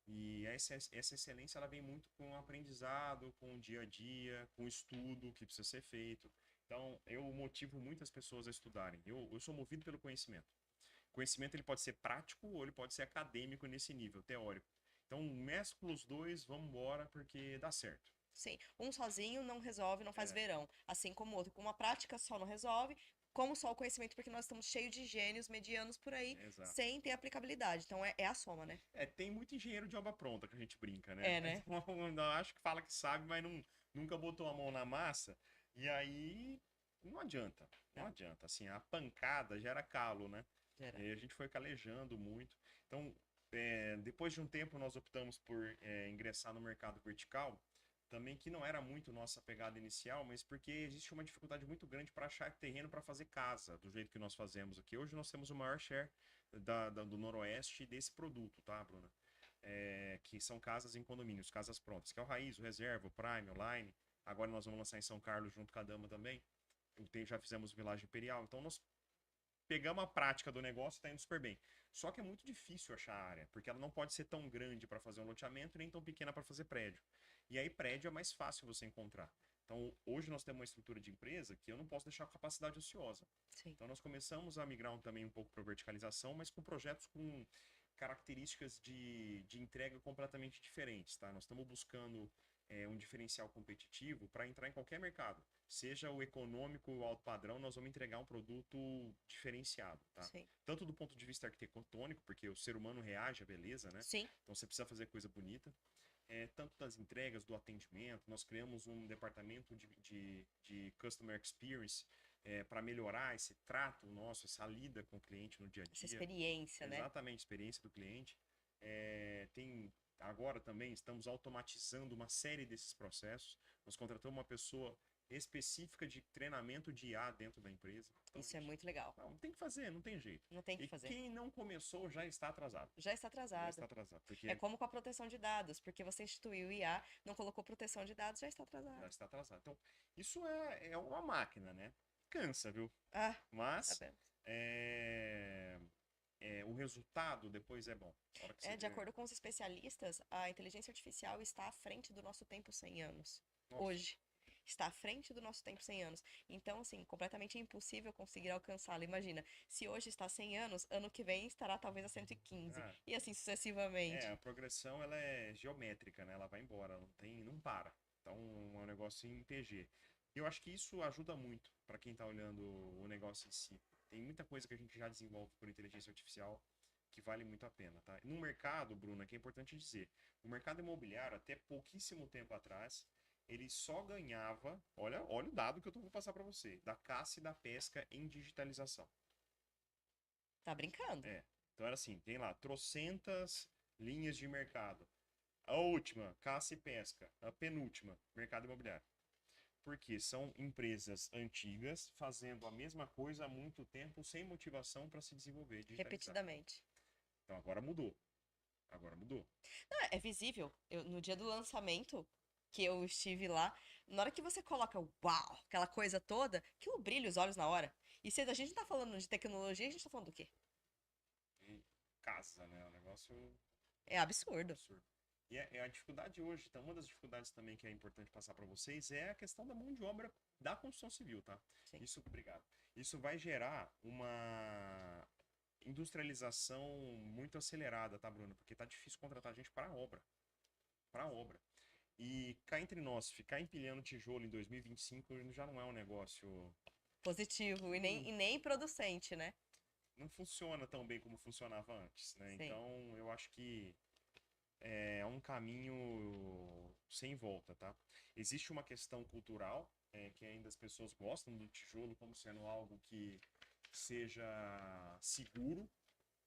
E essa excelência ela vem muito com o aprendizado, com o dia a dia, com o estudo que precisa ser feito. Então, eu motivo muitas pessoas a estudarem. Eu sou movido pelo conhecimento. O conhecimento ele pode ser prático ou ele pode ser acadêmico nesse nível, teórico. Então, mescla os dois, vamos embora, porque dá certo. Sim, um sozinho não resolve, não faz verão. Assim como o outro. Com uma prática só não resolve, como só o conhecimento, porque nós estamos cheios de gênios medianos por aí, sem ter aplicabilidade. Então é a soma, né? Tem muito engenheiro de obra pronta que a gente brinca, né? Né? Acho que fala que sabe, mas nunca botou a mão na massa. E aí não adianta. Não adianta. Assim, a pancada gera calo, né? E a gente foi calejando muito. Então, depois de um tempo, nós optamos por ingressar no mercado vertical. Também que não era muito nossa pegada inicial, mas porque existe uma dificuldade muito grande para achar terreno para fazer casa, do jeito que nós fazemos aqui. Hoje nós temos o maior share do Noroeste desse produto, tá, Bruna? Que são casas em condomínios, casas prontas, que é o Raiz, o Reserva, o Prime, o Line. Agora nós vamos lançar em São Carlos junto com a Dama também. Já fizemos o Village Imperial. Então nós pegamos a prática do negócio e está indo super bem. Só que é muito difícil achar a área, porque ela não pode ser tão grande para fazer um loteamento, nem tão pequena para fazer prédio. E aí prédio é mais fácil você encontrar. Então, hoje nós temos uma estrutura de empresa que eu não posso deixar com capacidade ociosa. Sim. Então, nós começamos a migrar também um pouco para verticalização, mas com projetos com características de entrega completamente diferentes, tá? Nós estamos buscando um diferencial competitivo para entrar em qualquer mercado. Seja o econômico ou o alto padrão, nós vamos entregar um produto diferenciado, tá? Sim. Tanto do ponto de vista arquitetônico, porque o ser humano reage à beleza, né? Sim. Então, você precisa fazer coisa bonita. Tanto das entregas, do atendimento, nós criamos um departamento de Customer Experience para melhorar esse trato nosso, essa lida com o cliente no dia a dia. Essa experiência, né? Exatamente, experiência do cliente. Agora também estamos automatizando uma série desses processos. Nós contratamos uma pessoa específica de treinamento de IA dentro da empresa. Então, Isso é muito legal. não tem que fazer, não tem jeito. Não tem que E fazer. quem não começou já está atrasado. Já está Já atrasado. está atrasado. Porque É como com a proteção de dados, porque você instituiu o IA, não colocou proteção de dados, já está atrasado. já está atrasado. Então, isso é uma máquina, né? Cansa, viu? Ah, Mas sabemos. o resultado depois é bom. A hora que você De vê- acordo com os especialistas, a inteligência artificial está à frente do nosso tempo 100 anos. Nossa, Hoje. Está à frente do nosso tempo 100 anos. Então, assim, completamente impossível conseguir alcançá-la. Imagina, se hoje está a 100 anos, ano que vem estará talvez a 115. ah, E assim sucessivamente. a progressão ela é geométrica, né? Ela vai embora, não para. Então é um negócio em PG. E eu acho que isso ajuda muito para quem está olhando o negócio em si. Tem muita coisa que a gente já desenvolve por inteligência artificial que vale muito a pena, tá? No mercado, Bruna, que é importante dizer, o mercado imobiliário até pouquíssimo tempo atrás, ele só ganhava, olha o dado que eu vou passar para você, da caça e da pesca em digitalização. Tá brincando? Então era assim, tem lá trocentas linhas de mercado. A última, caça e pesca. A penúltima, mercado imobiliário. Porque são empresas antigas fazendo a mesma coisa há muito tempo sem motivação para se desenvolver, digitalizar. Repetidamente. Então agora mudou. Agora mudou. Não, é visível. No dia do lançamento, que eu estive lá, na hora que você coloca uau, aquela coisa toda, aquilo brilha os olhos na hora. E se a gente não tá falando de tecnologia, a gente tá falando do quê? E casa, né? É um negócio É absurdo. absurdo. E a dificuldade hoje, então, uma das dificuldades também que é importante passar para vocês é a questão da mão de obra da construção civil, tá? Sim. Isso, obrigado. Isso vai gerar uma industrialização muito acelerada, tá, Bruno? Porque tá difícil contratar gente para obra. Para obra. E cá entre nós, ficar empilhando tijolo em 2025 já não é um negócio. Positivo. E nem producente, né? Não funciona tão bem como funcionava antes, né? Sim. Então, eu acho que é um caminho sem volta, tá? Existe uma questão cultural, que ainda as pessoas gostam do tijolo como sendo algo que seja seguro,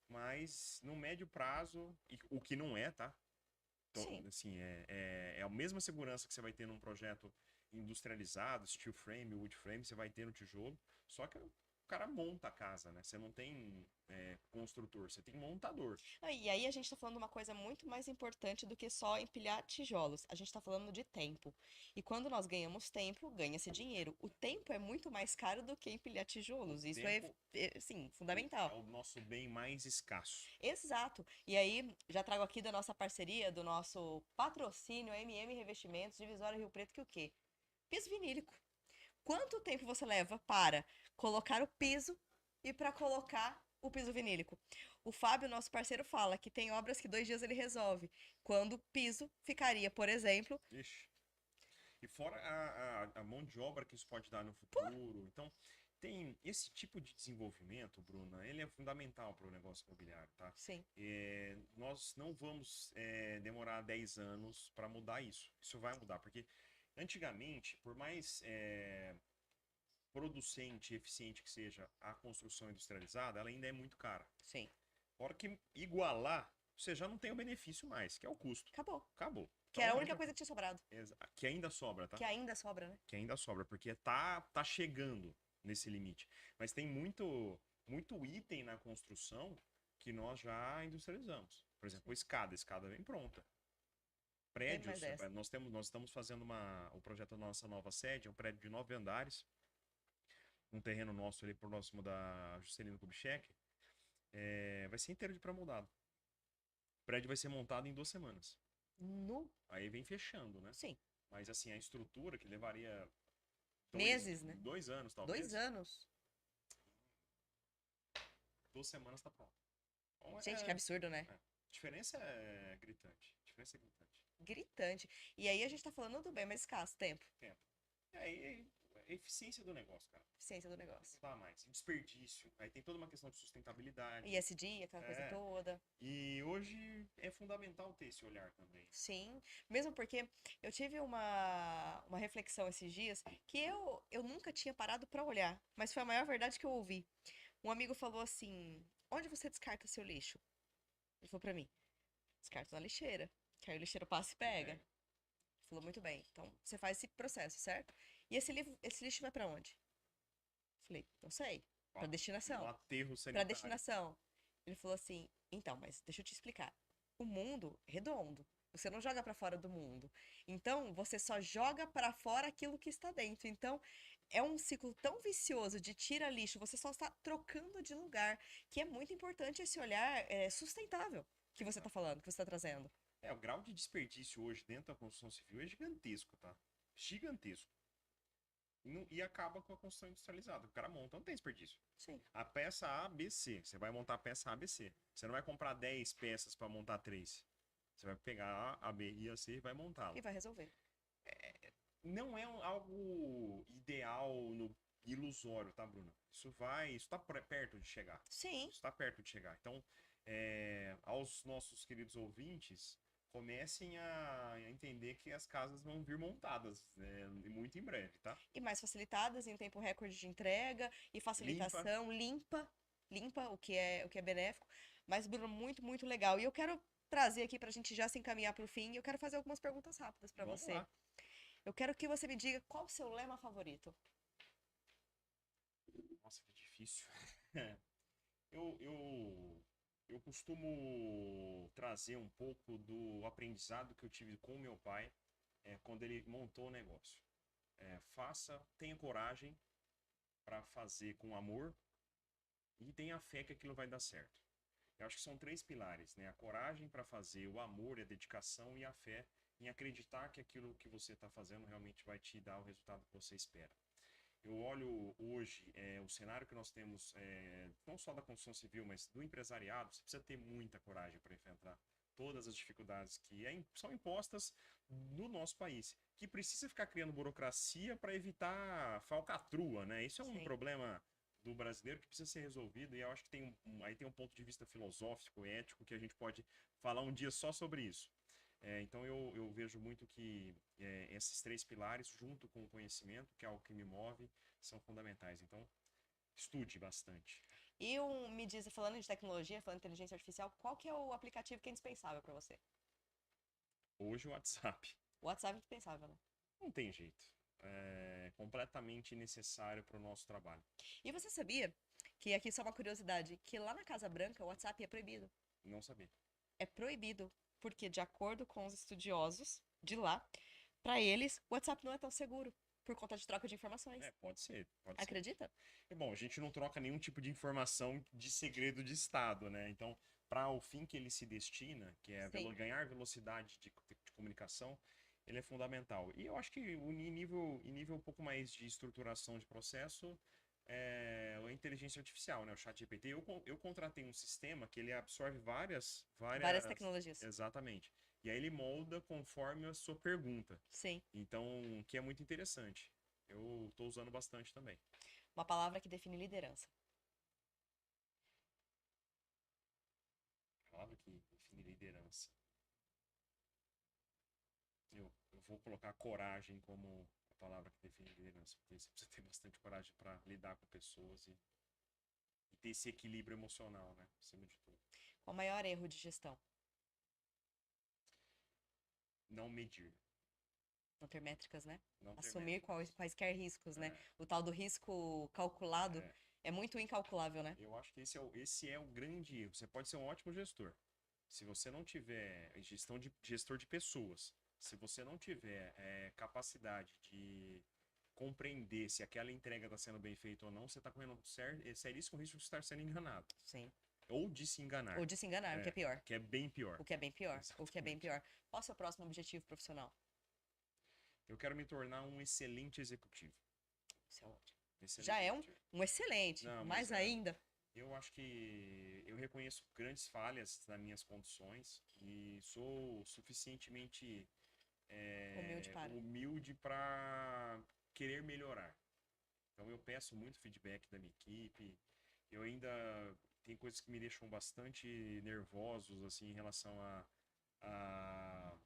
mas no médio prazo, o que não é, tá? Então, Sim. assim, é a mesma segurança que você vai ter num projeto industrializado, steel frame, wood frame, você vai ter no tijolo, só que o cara monta a casa, né? Você não tem construtor, você tem montador. E aí a gente tá falando de uma coisa muito mais importante do que só empilhar tijolos. A gente tá falando de tempo. E quando nós ganhamos tempo, ganha-se dinheiro. O tempo é muito mais caro do que empilhar tijolos. Isso Tempo sim, é fundamental. o nosso bem mais escasso. Exato. E aí, já trago aqui da nossa parceria, do nosso patrocínio, a MM Revestimentos, Divisória Rio Preto, que o quê? Piso vinílico. Quanto tempo você leva para colocar o piso e para colocar o piso vinílico? O Fábio, nosso parceiro, fala que tem obras que 2 dias ele resolve. Quando o piso ficaria, por exemplo, Ixi. E fora a mão de obra que isso pode dar no futuro. Então, tem esse tipo de desenvolvimento, Bruna, ele é fundamental para o negócio imobiliário, tá? sim, Nós não vamos demorar 10 anos para mudar isso. Isso vai mudar, porque antigamente, por mais producente e eficiente que seja a construção industrializada, ela ainda é muito cara. sim. A hora que igualar, você já não tem o benefício mais, que é o custo. Acabou. Acabou. Que era a Então, única coisa que tinha sobrado. que ainda sobra, tá? Que ainda sobra, né? Que ainda sobra, porque tá chegando nesse limite. Mas tem muito item na construção que nós já industrializamos. Por exemplo, a escada vem pronta. Prédios, mais dessa. nós estamos fazendo o projeto da nossa nova sede, é um prédio de 9 andares, um terreno nosso ali próximo da Juscelino Kubitschek, vai ser inteiro de pré-moldado. O prédio vai ser montado em 2 semanas. No... Aí vem fechando, né? Sim. Mas assim, a estrutura que levaria Meses, né? 2 anos, talvez. 2 anos. 2 semanas tá pronto. Então, Gente, que absurdo, né? a diferença é gritante. A diferença é gritante. Gritante. E aí a gente tá falando do bem mais escasso, tempo. Tempo. E aí, a eficiência do negócio, cara. Eficiência do Não negócio. dá mais. Desperdício. Aí tem toda uma questão de sustentabilidade. ISD, aquela coisa toda. E hoje é fundamental ter esse olhar também. Sim, mesmo porque eu tive uma reflexão esses dias que eu nunca tinha parado pra olhar, mas foi a maior verdade que eu ouvi. Um amigo falou assim: onde você descarta seu lixo? Ele falou pra mim: descarto na lixeira. Que aí o lixeiro passa e pega. Ele falou muito bem. Então você faz esse processo, certo? E esse lixo vai pra onde? Falei, não sei. Pra destinação. Um aterro Pra sanitário. destinação. Ele falou assim, então, mas deixa eu te explicar. O mundo é redondo. Você não joga pra fora do mundo. Então, você só joga pra fora aquilo que está dentro. Então, é um ciclo tão vicioso de tira lixo, você só está trocando de lugar, que é muito importante esse olhar sustentável que você está falando, que você está trazendo. O grau de desperdício hoje dentro da construção civil é gigantesco, tá? Gigantesco. E acaba com a construção industrializada. O cara monta, não tem desperdício. Sim. A peça A, B, C. Você vai montar a peça A, B, C. Você não vai comprar 10 peças para montar 3. Você vai pegar a B e a C e vai montá-la. E vai resolver. Não é algo ideal, ilusório, tá, Bruna? Isso tá perto de chegar. Sim. Isso tá perto de chegar. Então, aos nossos queridos ouvintes, comecem a entender que as casas vão vir montadas, muito em breve, tá? E mais facilitadas, em tempo recorde de entrega, e facilitação, limpa, o que é benéfico. Mas, Bruno, muito, muito legal. E eu quero trazer aqui pra gente já se encaminhar pro fim, e eu quero fazer algumas perguntas rápidas pra Vamos você. lá. Eu quero que você me diga qual o seu lema favorito. Nossa, que difícil. Eu, eu costumo trazer um pouco do aprendizado que eu tive com o meu pai quando ele montou o negócio. Tenha coragem para fazer com amor e tenha fé que aquilo vai dar certo. Eu acho que são 3 pilares, né? A coragem para fazer, o amor, a dedicação e a fé em acreditar que aquilo que você está fazendo realmente vai te dar o resultado que você espera. Eu olho hoje o cenário que nós temos, não só da construção civil, mas do empresariado. Você precisa ter muita coragem para enfrentar todas as dificuldades que são impostas no nosso país, que precisa ficar criando burocracia para evitar falcatrua, né? Isso é um Sim. problema do brasileiro que precisa ser resolvido, e eu acho que aí tem um ponto de vista filosófico, ético, que a gente pode falar um dia só sobre isso. Então eu vejo muito que esses 3 pilares, junto com o conhecimento, que é algo que me move, são fundamentais. Então, estude bastante. E me diz, falando de tecnologia, falando de inteligência artificial, qual que é o aplicativo que é indispensável para você? Hoje o WhatsApp. O WhatsApp é indispensável, né? Não tem jeito. É completamente necessário para o nosso trabalho. E você sabia que, aqui só uma curiosidade, que lá na Casa Branca o WhatsApp é proibido? Não sabia. É proibido, porque de acordo com os estudiosos de lá, para eles o WhatsApp não é tão seguro, por conta de troca de informações. Pode ser. Acredita? Bom, a gente não troca nenhum tipo de informação de segredo de Estado, né? Então, para o fim que ele se destina, que é Sim. ganhar velocidade de comunicação, ele é fundamental. E eu acho que em nível um pouco mais de estruturação de processo, a inteligência artificial, né? O ChatGPT. Eu contratei um sistema que ele absorve várias... Várias tecnologias. Exatamente. E aí ele molda conforme a sua pergunta. Sim. Então, que é muito interessante. Eu estou usando bastante também. Uma palavra que define liderança. Palavra que define liderança. Eu vou colocar coragem como a palavra que define liderança, porque você precisa ter bastante coragem para lidar com pessoas e ter esse equilíbrio emocional, né? Acima de tudo. Qual o maior erro de gestão? Não medir. Não ter métricas, né? Não ter Assumir métricas. quaisquer riscos, né? O tal do risco calculado é muito incalculável, né? Eu acho que esse é o grande erro. Você pode ser um ótimo gestor. Se você não tiver gestor de pessoas, se você não tiver capacidade de compreender se aquela entrega está sendo bem feita ou não, você está correndo seríssimo risco de estar sendo enganado. Sim. Ou de se enganar. Ou de se enganar, o que é pior. Que é bem pior. O que é bem pior. Exatamente. O que é bem pior. Qual é o seu próximo objetivo profissional? Eu quero me tornar um excelente executivo. Isso é ótimo. Excelente Já é executivo. um excelente. Não, mais mas ainda. Eu acho que eu reconheço grandes falhas nas minhas condições e sou suficientemente humilde para querer melhorar. Então eu peço muito feedback da minha equipe. Eu ainda tem coisas que me deixam bastante nervosos assim em relação a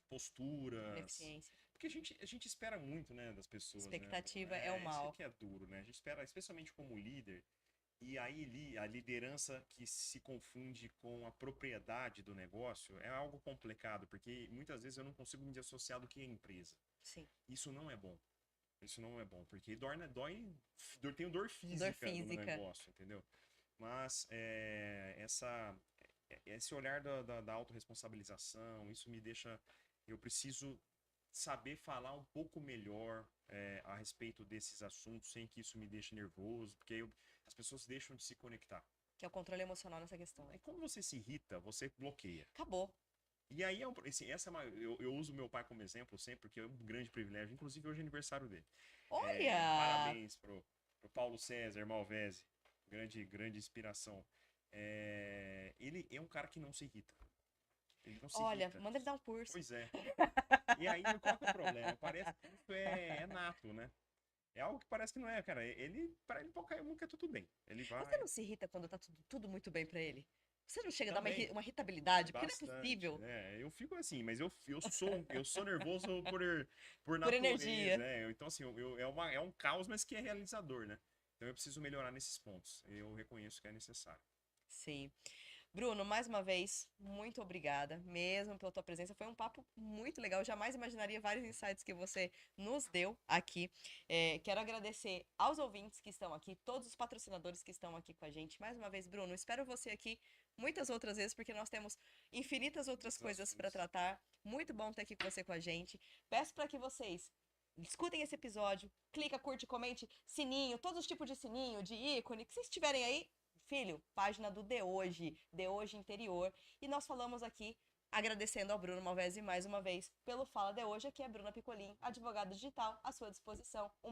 posturas. Deficiência. Porque a gente espera muito, né, das pessoas. Expectativa né? é o mal. Isso aqui é duro, né? A gente espera, especialmente como líder. E aí a liderança que se confunde com a propriedade do negócio é algo complicado, porque muitas vezes eu não consigo me dissociar do que é empresa. Sim. Isso não é bom. Isso não é bom, porque tem dor física no física. negócio, entendeu? Mas esse olhar da autorresponsabilização, isso me deixa. Eu preciso saber falar um pouco melhor a respeito desses assuntos, sem que isso me deixe nervoso, porque as pessoas deixam de se conectar. Que é o controle emocional nessa questão. E quando você se irrita, você bloqueia. Acabou. E aí, eu uso meu pai como exemplo sempre, porque é um grande privilégio. Inclusive, hoje é aniversário dele. Olha! Parabéns pro Paulo César Malvese, grande inspiração. Ele é um cara que não se irrita. Ele não se Olha, irrita. manda ele dar um curso. Pois é. E aí, qual que é o problema? Parece que isso é nato, né? É algo que parece que não é, cara. Pra ele, qualquer um quer tudo bem. Ele vai. Você não se irrita quando tá tudo muito bem pra ele? Você não chega a dar Também. uma irritabilidade? Porque não é Bastante. possível. Eu fico assim, mas eu sou nervoso por Por natureza. energia. Então, assim, é um caos, mas que é realizador, né? Então eu preciso melhorar nesses pontos. Eu reconheço que é necessário. Sim. Bruno, mais uma vez, muito obrigada mesmo pela tua presença. Foi um papo muito legal. Eu jamais imaginaria vários insights que você nos deu aqui. Quero agradecer aos ouvintes que estão aqui, todos os patrocinadores que estão aqui com a gente. Mais uma vez, Bruno, espero você aqui muitas outras vezes, porque nós temos infinitas outras coisas para tratar. Muito bom ter aqui com você com a gente. Peço para que vocês escutem esse episódio, clica, curte, comente, sininho, todos os tipos de sininho, de ícone, que vocês tiverem aí. Filho, página do De Hoje Interior. E nós falamos aqui, agradecendo ao Bruno Malvese mais uma vez pelo Fala De Hoje, aqui é Bruna Picolin, advogada digital, à sua disposição.